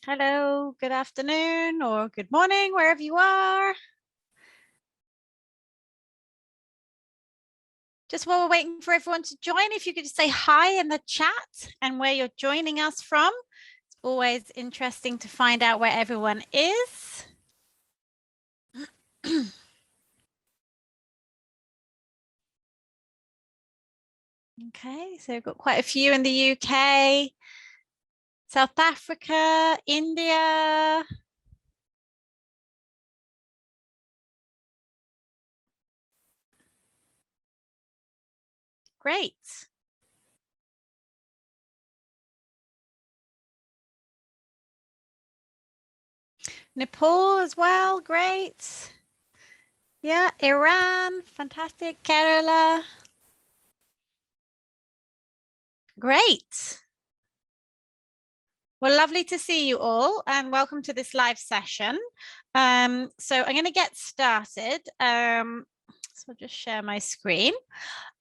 Hello, good afternoon or good morning, wherever you are. Just while we're waiting for everyone to join, if you could just say hi in the chat and where you're joining us from. It's always interesting to find out where everyone is. Okay, so we've got quite a few in the UK, South Africa, India. Great. Nepal as well, great. Yeah, Iran, fantastic. Kerala. Great. Well, lovely to see you all and welcome to this live session. So I'm going to get started. So I'll just share my screen.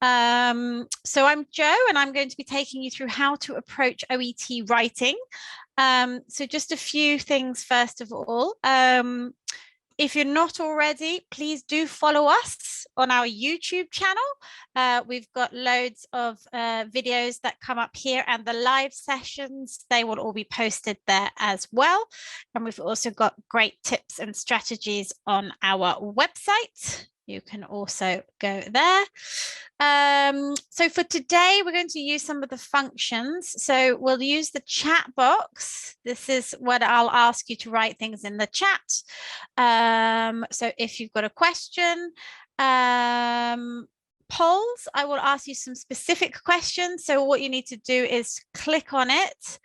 So I'm Jo and I'm going to be taking you through how to approach OET writing. So just a few things first of all. If you're not already, please do follow us on our YouTube channel. We've got loads of videos that come up here and the live sessions, they will all be posted there as well. And we've also got great tips and strategies on our website. You can also go there. So for today, we're going to use some of the functions. So we'll use the chat box. This is what I'll ask you to write things in the chat. So if you've got a question, polls, I will ask you some specific questions. So what you need to do is click on it.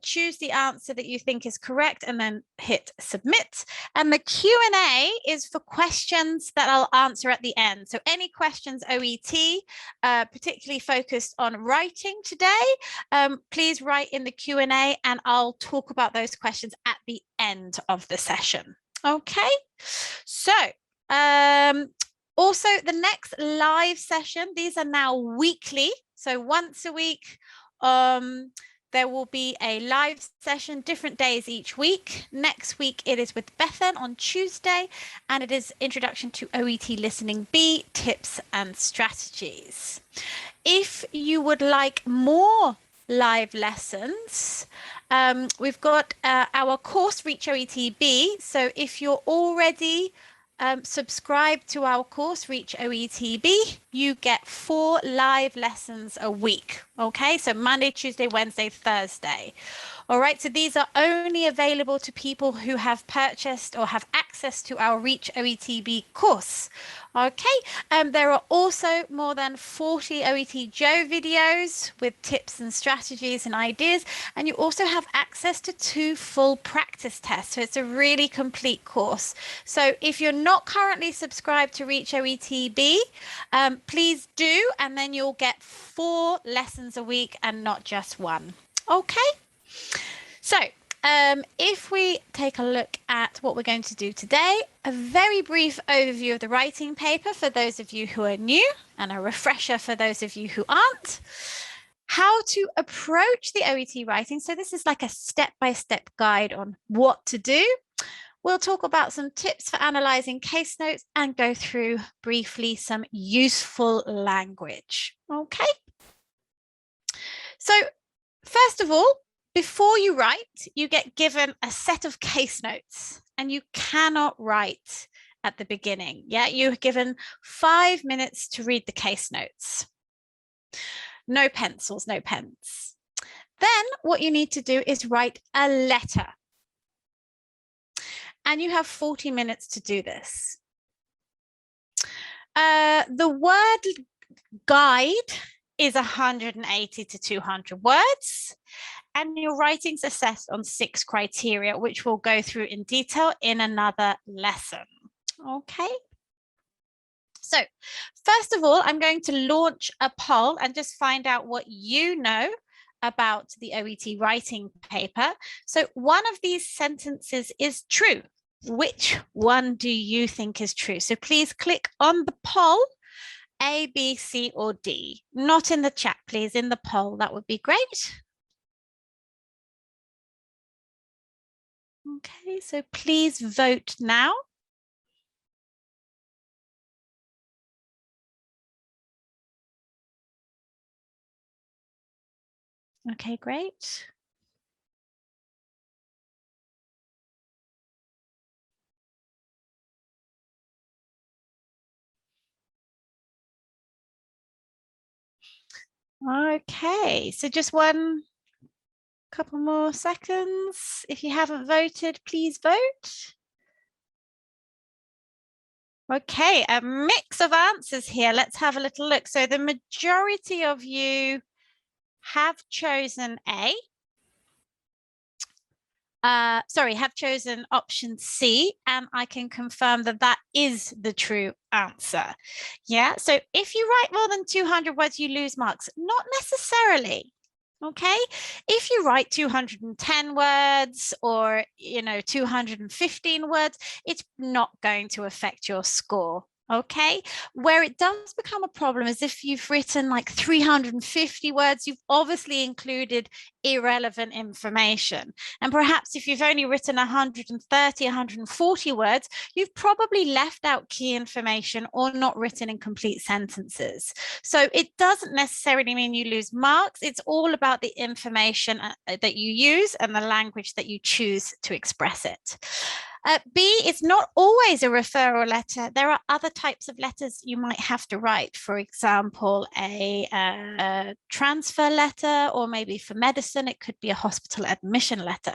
Choose the answer that you think is correct and then hit submit. And the Q&A is for questions that I'll answer at the end. So any questions OET, particularly focused on writing today, please write in the Q&A and I'll talk about those questions at the end of the session. Okay, so also the next live session, these are now weekly. So once a week, there will be a live session, different days each week. Next week, it is with Bethan on Tuesday, and it is Introduction to OET Listening B, Tips and Strategies. If you would like more live lessons, we've got our course, Reach OET B. So if you're already subscribe to our course, Reach OET B, you get 4 live lessons a week. Okay, so Monday, Tuesday, Wednesday, Thursday. All right, so these are only available to people who have purchased or have access to our Reach OET B course. Okay, there are also more than 40 OET Joe videos with tips and strategies and ideas, and you also have access to 2 full practice tests. So it's a really complete course. So if you're not currently subscribed to Reach OET B, please do, and then you'll get 4 lessons a week and not just 1. Okay, so if we take a look at what we're going to do today, a very brief overview of the writing paper for those of you who are new and a refresher for those of you who aren't. How to approach the OET writing. So this is like a step-by-step guide on what to do. We'll talk about some tips for analysing case notes and go through briefly some useful language. Okay. So first of all, before you write, you get given a set of case notes and you cannot write at the beginning. Yeah, you're given 5 minutes to read the case notes. No pencils, no pens. Then what you need to do is write a letter. And you have 40 minutes to do this. The word guide is 180 to 200 words. And your writing's assessed on 6 criteria, which we'll go through in detail in another lesson. Okay. So first of all, I'm going to launch a poll and just find out what you know about the OET writing paper. So one of these sentences is true. Which one do you think is true? So please click on the poll, A, B, C, or D. Not in the chat, please, in the poll. That would be great. Okay, so please vote now. Okay, great. Okay, so just one couple more seconds. If you haven't voted, please vote. Okay, a mix of answers here. Let's have a little look. So the majority of you have chosen A. Have chosen option C, and I can confirm that that is the true answer. Yeah, so if you write more than 200 words, you lose marks. Not necessarily. Okay, if you write 210 words or 215 words, it's not going to affect your score. Okay, where it does become a problem is if you've written like 350 words, you've obviously included irrelevant information. And perhaps if you've only written 130, 140 words, you've probably left out key information or not written in complete sentences. So it doesn't necessarily mean you lose marks. It's all about the information that you use and the language that you choose to express it. B, it's not always a referral letter. There are other types of letters you might have to write. For example, a transfer letter, or maybe for medicine, it could be a hospital admission letter.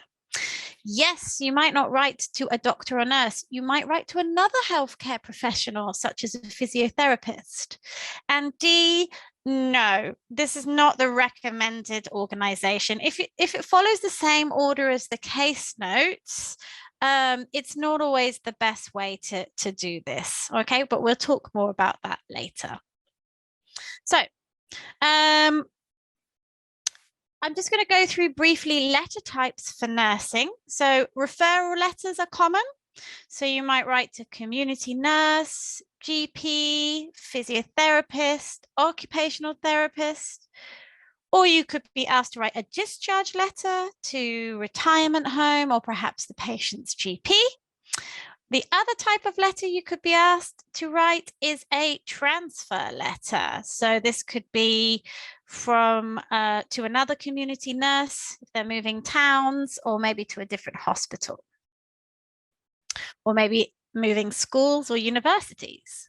Yes, you might not write to a doctor or nurse. You might write to another healthcare professional, such as a physiotherapist. And D, no, this is not the recommended organization. If it follows the same order as the case notes, it's not always the best way to do this. Okay, but we'll talk more about that later. So, I'm just going to go through briefly letter types for nursing. So referral letters are common. So you might write to community nurse, GP, physiotherapist, occupational therapist, or you could be asked to write a discharge letter to retirement home or perhaps the patient's GP. The other type of letter you could be asked to write is a transfer letter. So this could be from to another community nurse if they're moving towns, or maybe to a different hospital, or maybe moving schools or universities.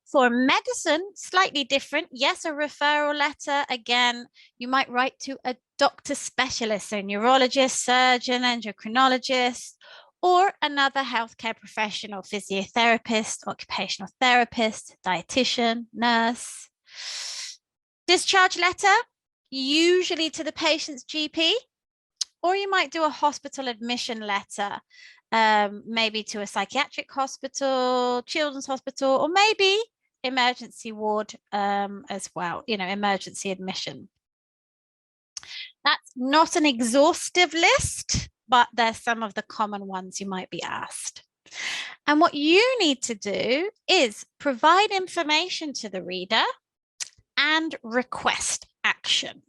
For medicine, slightly different. Yes, a referral letter. Again, you might write to a doctor specialist, so neurologist, surgeon, endocrinologist, or another healthcare professional, physiotherapist, occupational therapist, dietitian, nurse. Discharge letter, usually to the patient's GP, or you might do a hospital admission letter, maybe to a psychiatric hospital, children's hospital, or maybe emergency ward as well, emergency admission. That's not an exhaustive list, but there's some of the common ones you might be asked. And what you need to do is provide information to the reader and request action.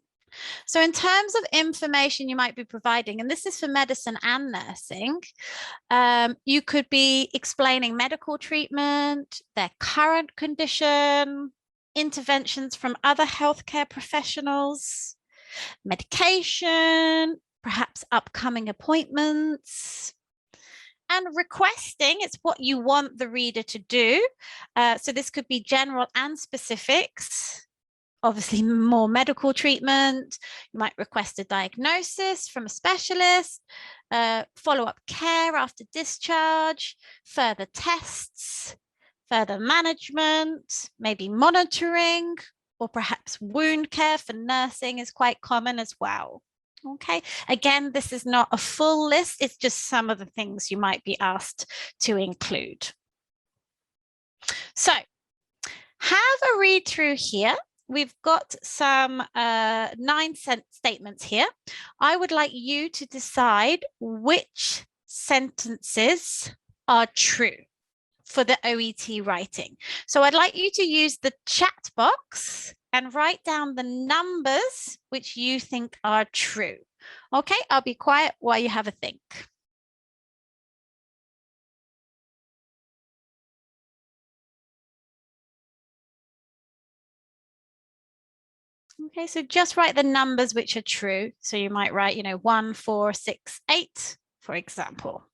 So in terms of information you might be providing, and this is for medicine and nursing, you could be explaining medical treatment, their current condition, interventions from other healthcare professionals, medication, perhaps upcoming appointments. And requesting, it's what you want the reader to do. So this could be general and specifics. Obviously, more medical treatment. You might request a diagnosis from a specialist, follow-up care after discharge, further tests, further management, maybe monitoring, or perhaps wound care for nursing is quite common as well. Okay, again, this is not a full list. It's just some of the things you might be asked to include. So have a read through here. We've got some 9 statements here. I would like you to decide which sentences are true for the OET writing. So I'd like you to use the chat box and write down the numbers which you think are true. Okay, I'll be quiet while you have a think. Okay, so just write the numbers which are true. So you might write, 1, 4, 6, 8, for example.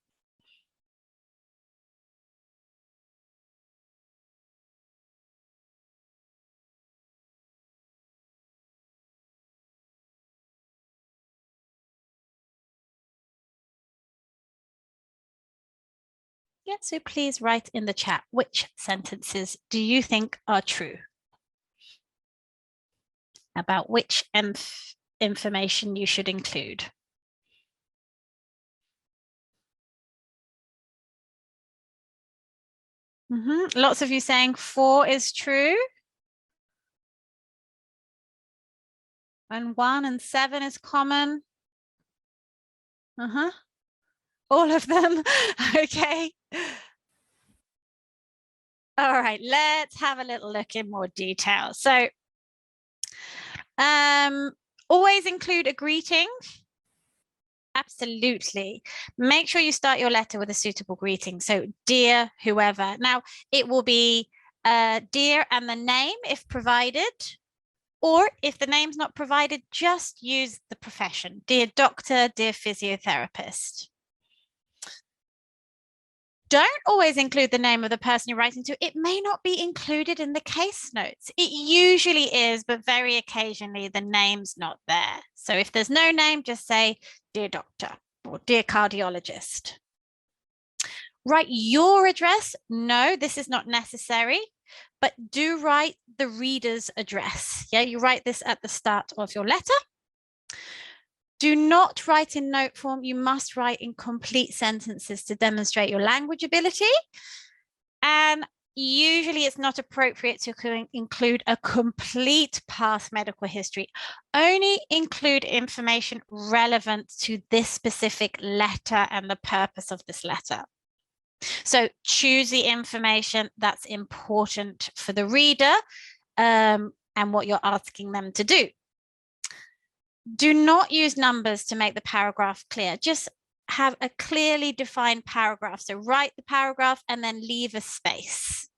Yeah, so please write in the chat which sentences do you think are true about which information you should include. Lots of you saying 4 is true. And 1 and 7 is common. All of them. Okay. All right, let's have a little look in more detail. So always include a greeting. Absolutely. Make sure you start your letter with a suitable greeting. So dear whoever. Now it will be dear and the name if provided, or if the name's not provided, just use the profession. Dear doctor, dear physiotherapist. Don't always include the name of the person you're writing to. It may not be included in the case notes. It usually is, but very occasionally the name's not there. So if there's no name, just say, dear doctor or dear cardiologist. Write your address. No, this is not necessary, but do write the reader's address. Yeah, you write this at the start of your letter. Do not write in note form. You must write in complete sentences to demonstrate your language ability. And usually it's not appropriate to include a complete past medical history. Only include information relevant to this specific letter and the purpose of this letter. So choose the information that's important for the reader and what you're asking them to do. Do not use numbers to make the paragraph clear. Just have a clearly defined paragraph. So write the paragraph and then leave a space.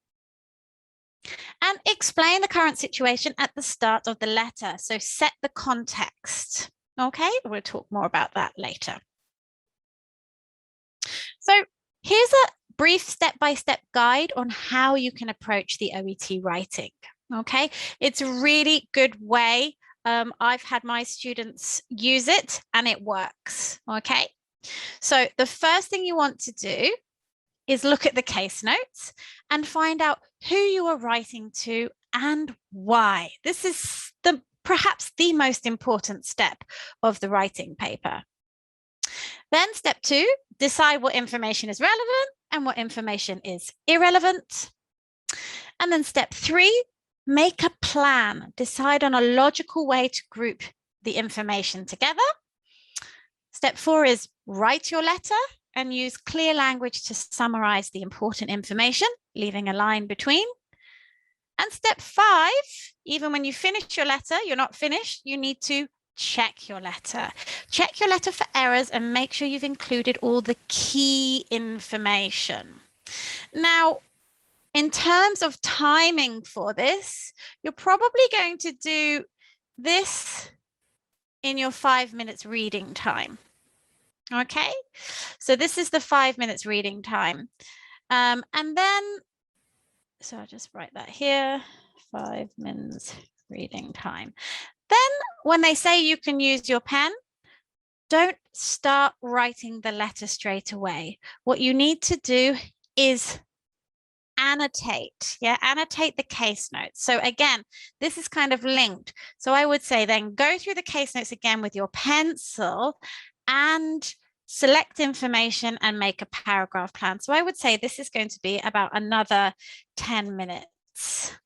And explain the current situation at the start of the letter. So set the context. Okay, we'll talk more about that later. So here's a brief step-by-step guide on how you can approach the OET writing. Okay, it's a really good way. I've had my students use it and it works. Okay, so the first thing you want to do is look at the case notes and find out who you are writing to and why. This is perhaps the most important step of the writing paper. Then step 2, decide what information is relevant and what information is irrelevant. And then step 3, make a plan. Decide on a logical way to group the information together. Step 4 is write your letter and use clear language to summarize the important information, leaving a line between. And step 5, even when you finish your letter, you're not finished, you need to check your letter. Check your letter for errors and make sure you've included all the key information. Now, in terms of timing for this, you're probably going to do this in your 5 minutes reading time. Okay, so this is the 5 minutes reading time. And then, so I'll just write that here, 5 minutes reading time. Then when they say you can use your pen, don't start writing the letter straight away. What you need to do is annotate, annotate the case notes. So again, this is kind of linked. So I would say then go through the case notes again with your pencil and select information and make a paragraph plan. So I would say this is going to be about another 10 minutes.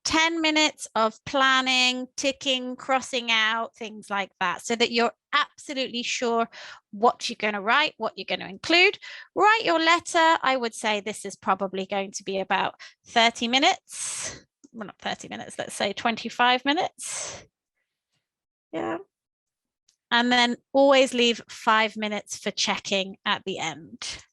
10 minutes of planning, ticking, crossing out, things like that, so that you're absolutely sure what you're going to write, what you're going to include. Write your letter. I would say this is probably going to be about 30 minutes. Well, not 30 minutes, let's say 25 minutes. Yeah. And then always leave 5 minutes for checking at the end.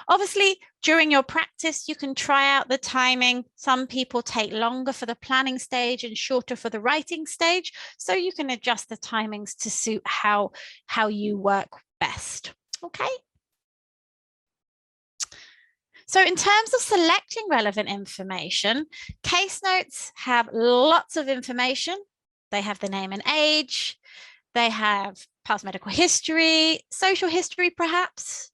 Obviously, during your practice, you can try out the timing. Some people take longer for the planning stage and shorter for the writing stage. So you can adjust the timings to suit how you work best. Okay. So in terms of selecting relevant information, case notes have lots of information. They have the name and age. They have past medical history, social history, perhaps.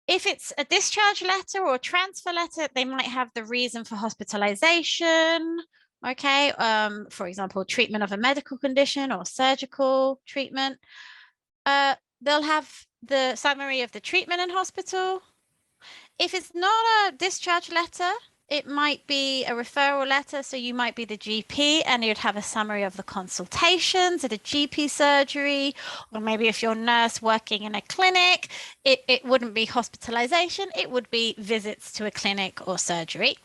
If it's a discharge letter or a transfer letter, they might have the reason for hospitalization. Okay, for example, treatment of a medical condition or surgical treatment. They'll have the summary of the treatment in hospital. If it's not a discharge letter, it might be a referral letter. So you might be the GP and you'd have a summary of the consultations at a GP surgery, or maybe if you're a nurse working in a clinic, it wouldn't be hospitalization. It would be visits to a clinic or surgery.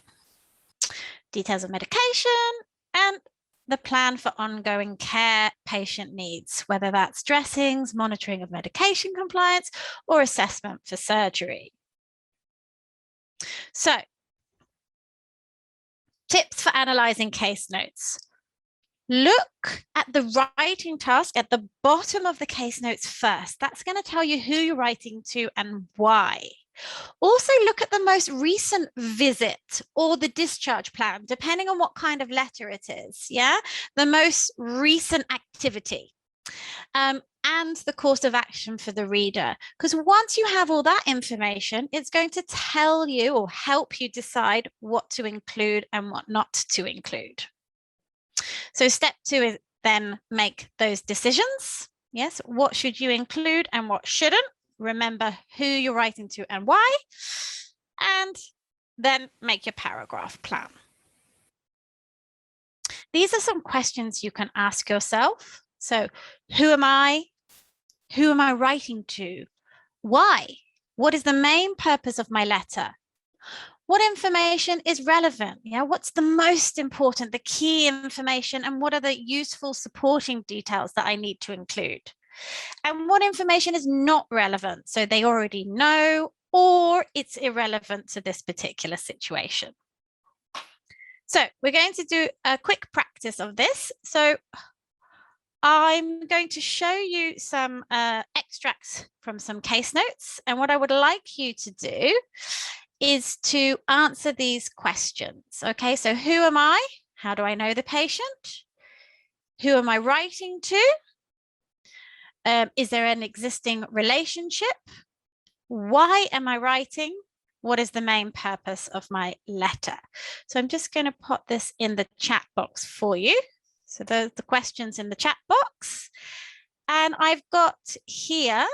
Details of medication and the plan for ongoing care patient needs, whether that's dressings, monitoring of medication compliance, or assessment for surgery. So, tips for analysing case notes. Look at the writing task at the bottom of the case notes first. That's going to tell you who you're writing to and why. Also, look at the most recent visit or the discharge plan, depending on what kind of letter it is. Yeah, the most recent activity. And the course of action for the reader. Because once you have all that information, it's going to tell you or help you decide what to include and what not to include. So step 2 is then make those decisions. Yes, what should you include and what shouldn't? Remember who you're writing to and why. And then make your paragraph plan. These are some questions you can ask yourself. So who am I? Who am I writing to? Why? What is the main purpose of my letter? What information is relevant? Yeah, what's the most important, the key information, and what are the useful supporting details that I need to include? And what information is not relevant? So they already know, or it's irrelevant to this particular situation. So we're going to do a quick practice of this. So I'm going to show you some extracts from some case notes. And what I would like you to do is to answer these questions. Okay, so who am I? How do I know the patient? Who am I writing to? Is there an existing relationship? Why am I writing? What is the main purpose of my letter? So I'm just going to put this in the chat box for you. So those are the questions in the chat box. And I've got here,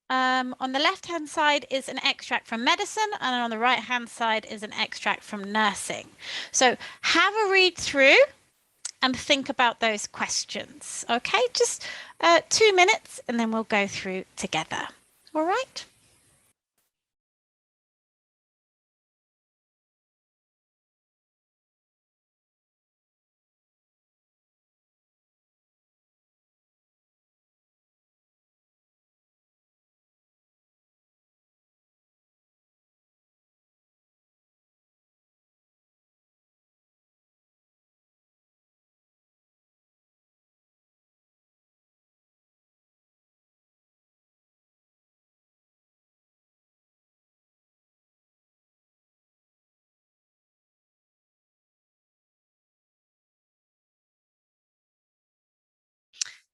on the left-hand side is an extract from medicine, and on the right-hand side is an extract from nursing. So have a read through and think about those questions. Okay, just 2 minutes and then we'll go through together. All right.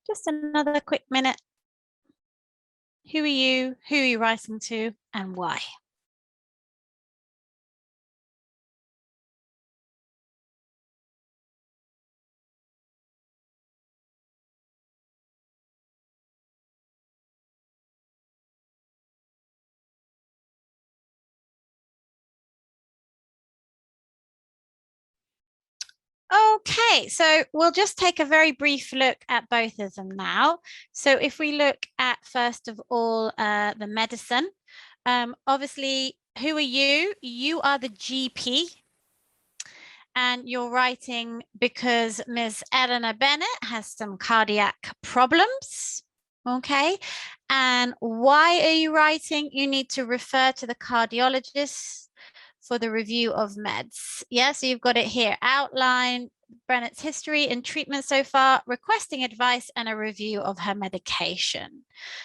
Just another quick minute. Who are you? Who are you writing to and why? Okay, so we'll just take a very brief look at both of them now. So if we look at, first of all, the medicine, obviously, who are you? You are the GP. And you're writing because Ms. Eleanor Bennett has some cardiac problems. Okay, And why are you writing? You need to refer to the cardiologist for the review of meds. Yeah, so you've got it here. Outline Bennett's history and treatment so far, requesting advice and a review of her medication.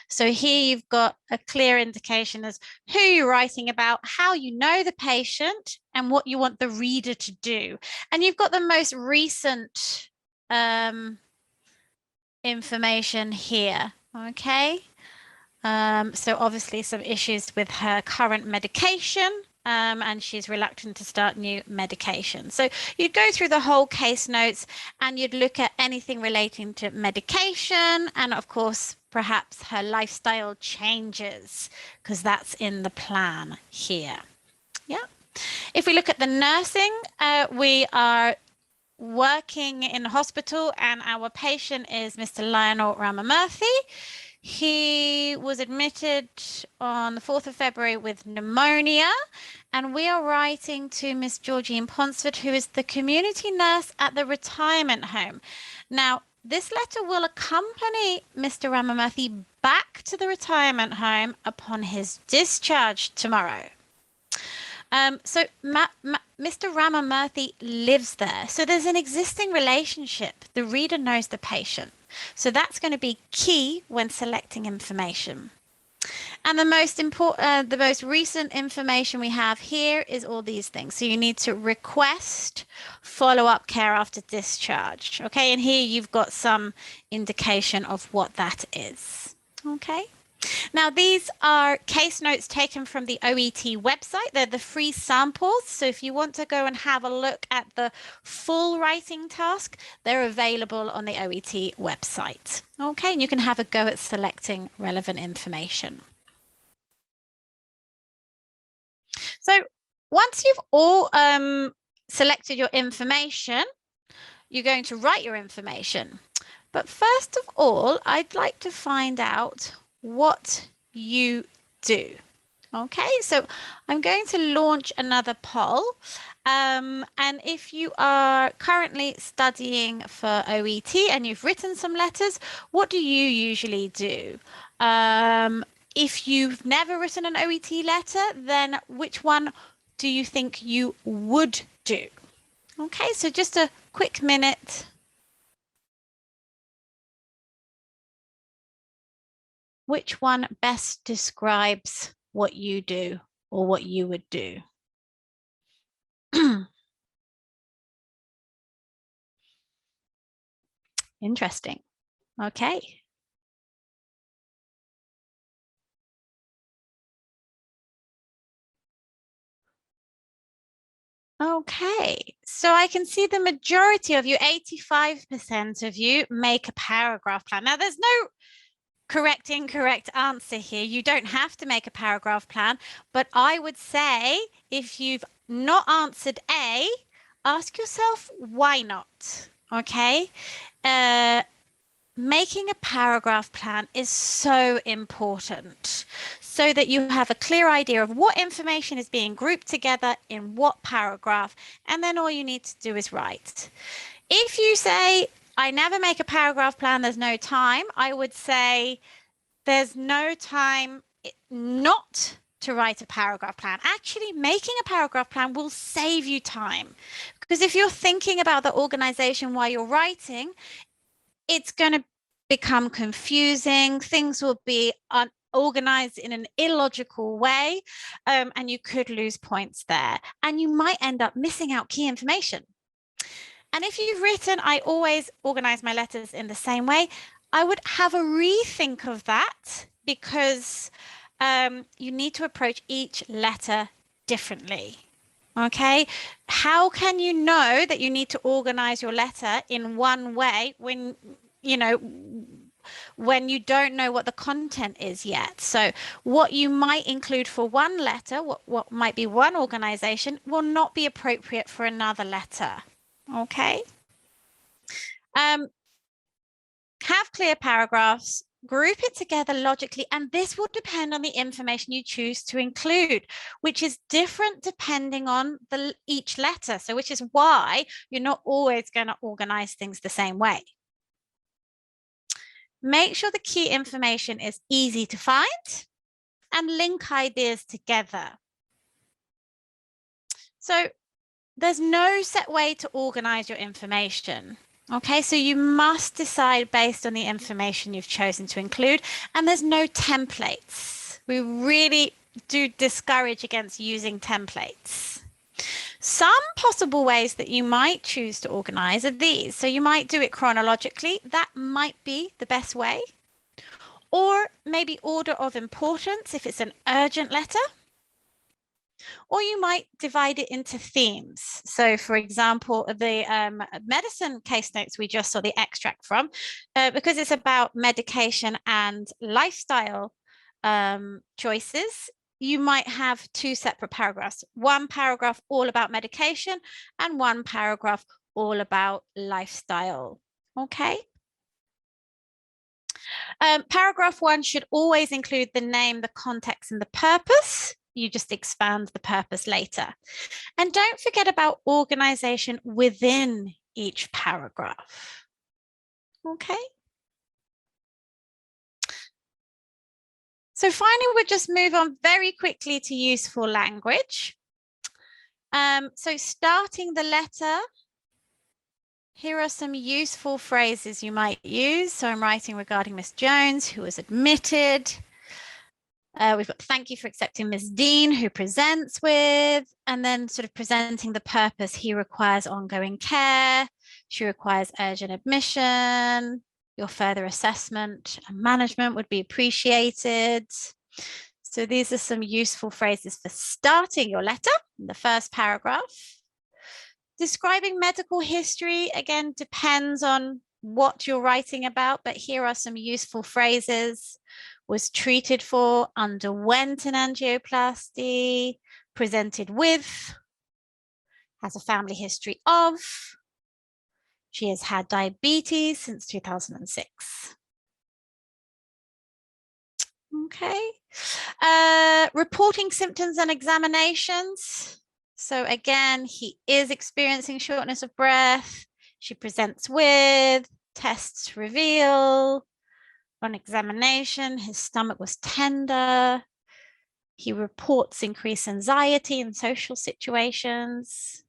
So here you've got a clear indication as who you're writing about, how you know the patient, and what you want the reader to do. And you've got the most recent information here, okay? So obviously some issues with her current medication, and she's reluctant to start new medication. So you'd go through the whole case notes and you'd look at anything relating to medication and of course, perhaps her lifestyle changes because that's in the plan here. Yeah. If we look at the nursing, we are working in hospital and our patient is Mr. Lionel Ramamurthy. He was admitted on the 4th of February with pneumonia, and we are writing to Miss Georgine Ponsford, who is the community nurse at the retirement home. Now, this letter will accompany Mr. Ramamurthy back to the retirement home upon his discharge tomorrow. So Mr. Ramamurthy lives there. So there's an existing relationship. The reader knows the patient. So that's going to be key when selecting information. And the most important, the most recent information we have here is all these things. So you need to request follow-up care after discharge. Okay, and here you've got some indication of what that is. Okay. Now, these are case notes taken from the OET website. They're the free samples. So if you want to go and have a look at the full writing task, they're available on the OET website. Okay, and you can have a go at selecting relevant information. So once you've all selected your information, you're going to write your information. But first of all, I'd like to find out what you do. Okay, so I'm going to launch another poll. And if you are currently studying for OET and you've written some letters, what do you usually do? If you've never written an OET letter, then which one do you think you would do? Okay, so just a quick minute. Which one best describes what you do or what you would do? Interesting. Okay. Okay, so I can see the majority of you, 85% of you, make a paragraph plan. Now, there's no correct, incorrect answer here. You don't have to make a paragraph plan, but I would say if you've not answered A, ask yourself why not, okay? Making a paragraph plan is so important so that you have a clear idea of what information is being grouped together in what paragraph, and then all you need to do is write. If you say, I never make a paragraph plan, there's no time, I would say there's no time not to write a paragraph plan. Actually, making a paragraph plan will save you time, because if you're thinking about the organization while you're writing, it's going to become confusing. Things will be organized in an illogical way, and you could lose points there. And you might end up missing out key information. And if you've written, I always organize my letters in the same way, I would have a rethink of that, because you need to approach each letter differently. Okay, how can you know that you need to organize your letter in one way when you don't know what the content is yet? So what you might include for one letter, what might be one organization, will not be appropriate for another letter. Okay. Have clear paragraphs, group it together logically, and this will depend on the information you choose to include, which is different depending on each letter. So which is why you're not always going to organize things the same way. Make sure the key information is easy to find and link ideas together. So there's no set way to organize your information. Okay, so you must decide based on the information you've chosen to include, and there's no templates. We really do discourage against using templates. Some possible ways that you might choose to organize are these. So you might do it chronologically. That might be the best way. Or maybe order of importance if it's an urgent letter. Or you might divide it into themes. So for example, the medicine case notes we just saw the extract from, because it's about medication and lifestyle choices, you might have two separate paragraphs. One paragraph all about medication and one paragraph all about lifestyle. Okay. Paragraph 1 should always include the name, the context, and the purpose. You just expand the purpose later. And don't forget about organization within each paragraph. Okay. So finally, we'll just move on very quickly to useful language. So starting the letter, here are some useful phrases you might use. So I'm writing regarding Miss Jones, who was admitted. We've got thank you for accepting Ms. Dean, who presents with, and then sort of presenting the purpose. He requires ongoing care. She requires urgent admission. Your further assessment and management would be appreciated. So these are some useful phrases for starting your letter in the first paragraph. Describing medical history, again, depends on what you're writing about, but here are some useful phrases. Was treated for, underwent an angioplasty, presented with, has a family history of, she has had diabetes since 2006. Okay. Reporting symptoms and examinations. So again, he is experiencing shortness of breath. She presents with, tests reveal. On examination, his stomach was tender. He reports increased anxiety in social situations.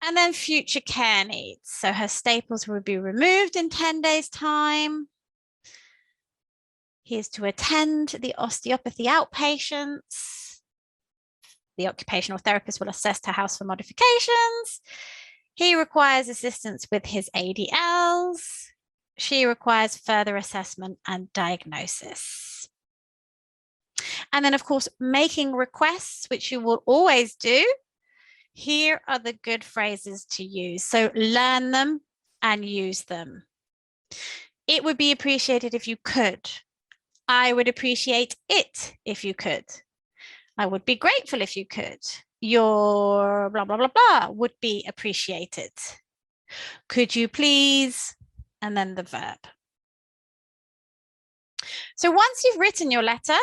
And then future care needs. So her staples will be removed in 10 days' time. He is to attend the osteopathy outpatients. The occupational therapist will assess her house for modifications. He requires assistance with his ADLs. She requires further assessment and diagnosis. And then, of course, making requests, which you will always do. Here are the good phrases to use. So learn them and use them. It would be appreciated if you could. I would appreciate it if you could. I would be grateful if you could. Your blah, blah, blah, blah would be appreciated. Could you please? And then the verb. So once you've written your letter,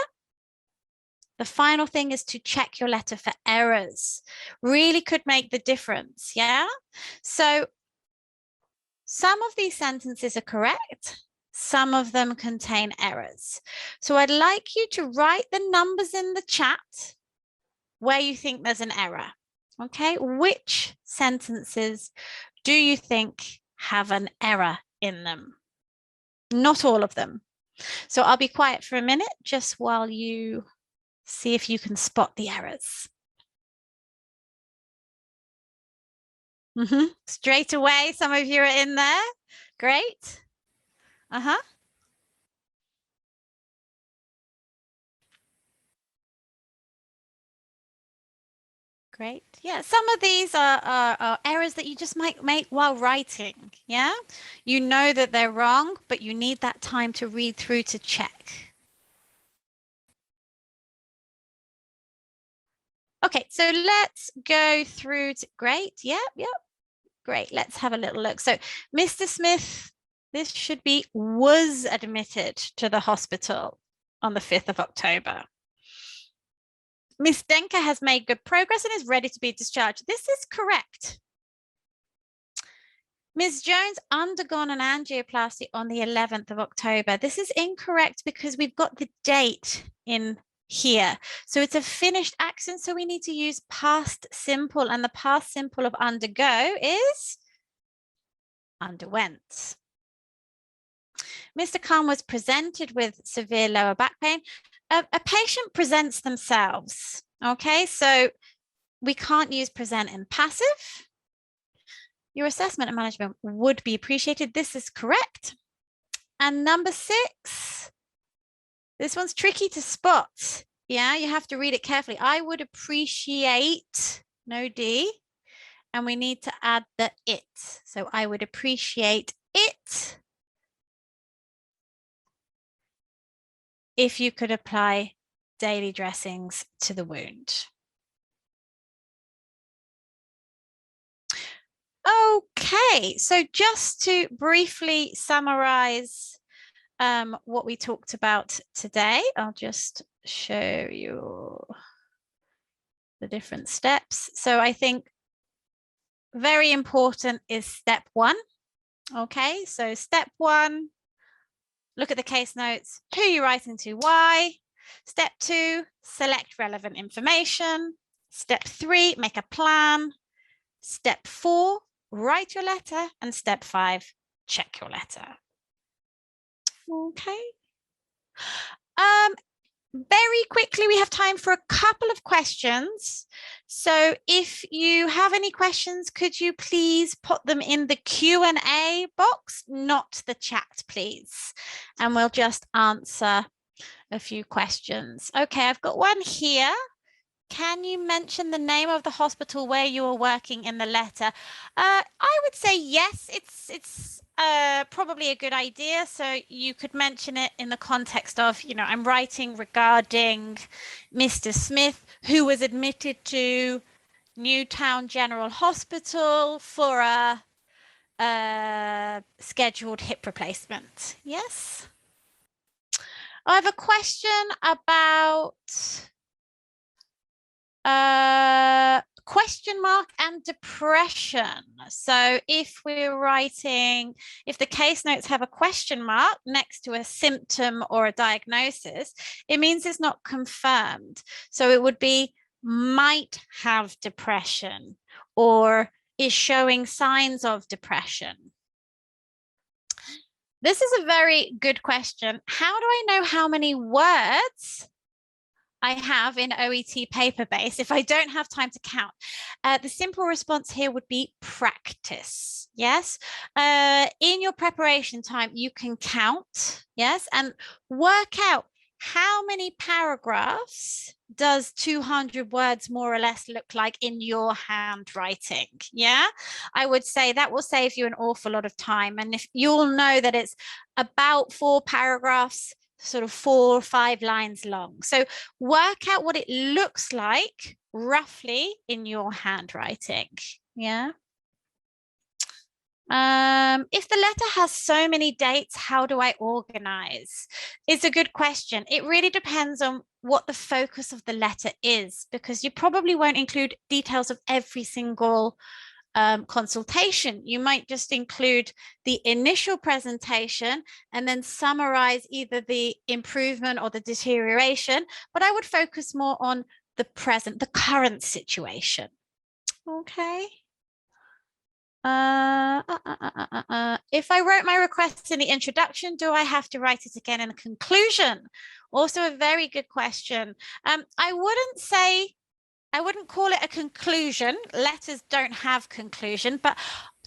the final thing is to check your letter for errors. Really could make the difference, yeah? So some of these sentences are correct. Some of them contain errors. So I'd like you to write the numbers in the chat where you think there's an error. Okay, which sentences do you think have an error in them? Not all of them. So I'll be quiet for a minute just while you see if you can spot the errors. Straight away, some of you are in there. Great. Great. Yeah, some of these are errors that you just might make while writing. Yeah, you know that they're wrong, but you need that time to read through to check. Okay, so let's go through to, great. Yep. Great. Let's have a little look. So Mr. Smith, this should be was admitted to the hospital on the 5th of October. Miss Denker has made good progress and is ready to be discharged. This is correct. Ms. Jones undergone an angioplasty on the 11th of October. This is incorrect because we've got the date in here. So it's a finished action, so we need to use past simple, and the past simple of undergo is underwent. Mr. Khan was presented with severe lower back pain. A patient presents themselves, okay? So we can't use present in passive. Your assessment and management would be appreciated. This is correct. And number 6, this one's tricky to spot. Yeah, you have to read it carefully. I would appreciate, no D, and we need to add the it. So I would appreciate it if you could apply daily dressings to the wound. Okay, so just to briefly summarize what we talked about today, I'll just show you the different steps. So I think very important is step 1. Okay, so step 1, look at the case notes. Who are you writing to? Why? Step 2, select relevant information. Step 3, make a plan. Step 4, write your letter. And step 5, check your letter. Okay. Very quickly, we have time for a couple of questions. So if you have any questions, could you please put them in the Q&A box, not the chat, please? And we'll just answer a few questions. Okay, I've got one here. Can you mention the name of the hospital where you are working in the letter? I would say yes, it's probably a good idea. So you could mention it in the context of, you know, I'm writing regarding Mr. Smith, who was admitted to Newtown General Hospital for a scheduled hip replacement. Yes. I have a question about question mark and depression. So if we're writing, if the case notes have a question mark next to a symptom or a diagnosis, it means it's not confirmed. So it would be might have depression or is showing signs of depression. This is a very good question. How do I know how many words I have in OET paper-based if I don't have time to count? The simple response here would be practice. Yes. In your preparation time, you can count. Yes. And work out how many paragraphs does 200 words more or less look like in your handwriting? Yeah, I would say that will save you an awful lot of time. And if you'll know that it's about 4 paragraphs, sort of 4 or 5 lines long. So work out what it looks like roughly in your handwriting. Yeah. If the letter has so many dates, how do I organize? It's a good question. It really depends on what the focus of the letter is, because you probably won't include details of every single consultation. You might just include the initial presentation and then summarize either the improvement or the deterioration, but I would focus more on the present, the current situation. Okay. If I wrote my request in the introduction, do I have to write it again in the conclusion? Also a very good question. I wouldn't call it a conclusion. Letters don't have conclusion, but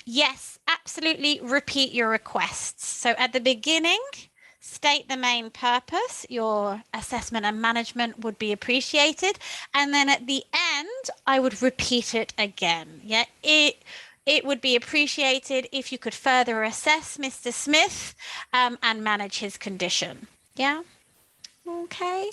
yes, absolutely repeat your requests. So at the beginning, state the main purpose. Your assessment and management would be appreciated. And then at the end, I would repeat it again. Yeah, it would be appreciated if you could further assess Mr. Smith and manage his condition. Yeah. Okay.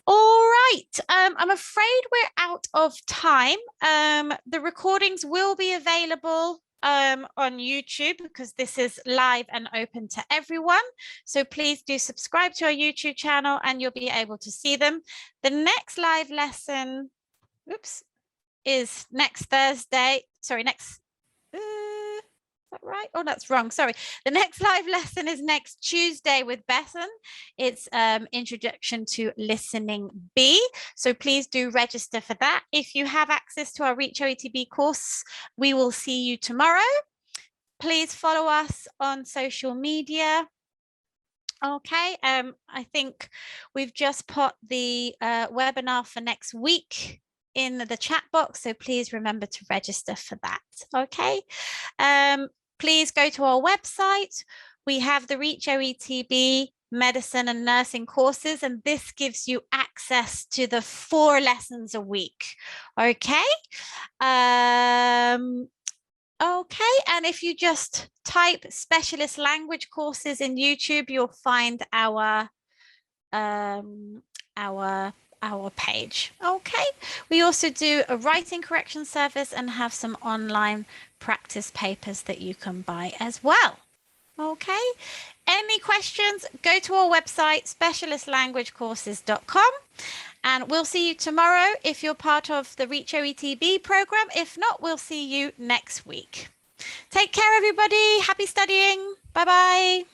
All right. I'm afraid we're out of time. The recordings will be available on YouTube because this is live and open to everyone. So please do subscribe to our YouTube channel and you'll be able to see them. The next live lesson, is next Thursday. Sorry, next that right? Oh, that's wrong. Sorry. The next live lesson is next Tuesday with Bethan. It's Introduction to Listening B. So please do register for that. If you have access to our Reach OETB course, we will see you tomorrow. Please follow us on social media. Okay, I think we've just put the webinar for next week in the chat box, so please remember to register for that. Okay, please go to our website. We have the Reach OETB medicine and nursing courses, and this gives you access to the 4 lessons a week. Okay. Okay, and if you just type specialist language courses in YouTube, you'll find our page. Okay, we also do a writing correction service and have some online practice papers that you can buy as well. Okay, any questions, go to our website, specialistlanguagecourses.com. And we'll see you tomorrow if you're part of the Reach OETB program. If not, we'll see you next week. Take care, everybody. Happy studying. Bye-bye.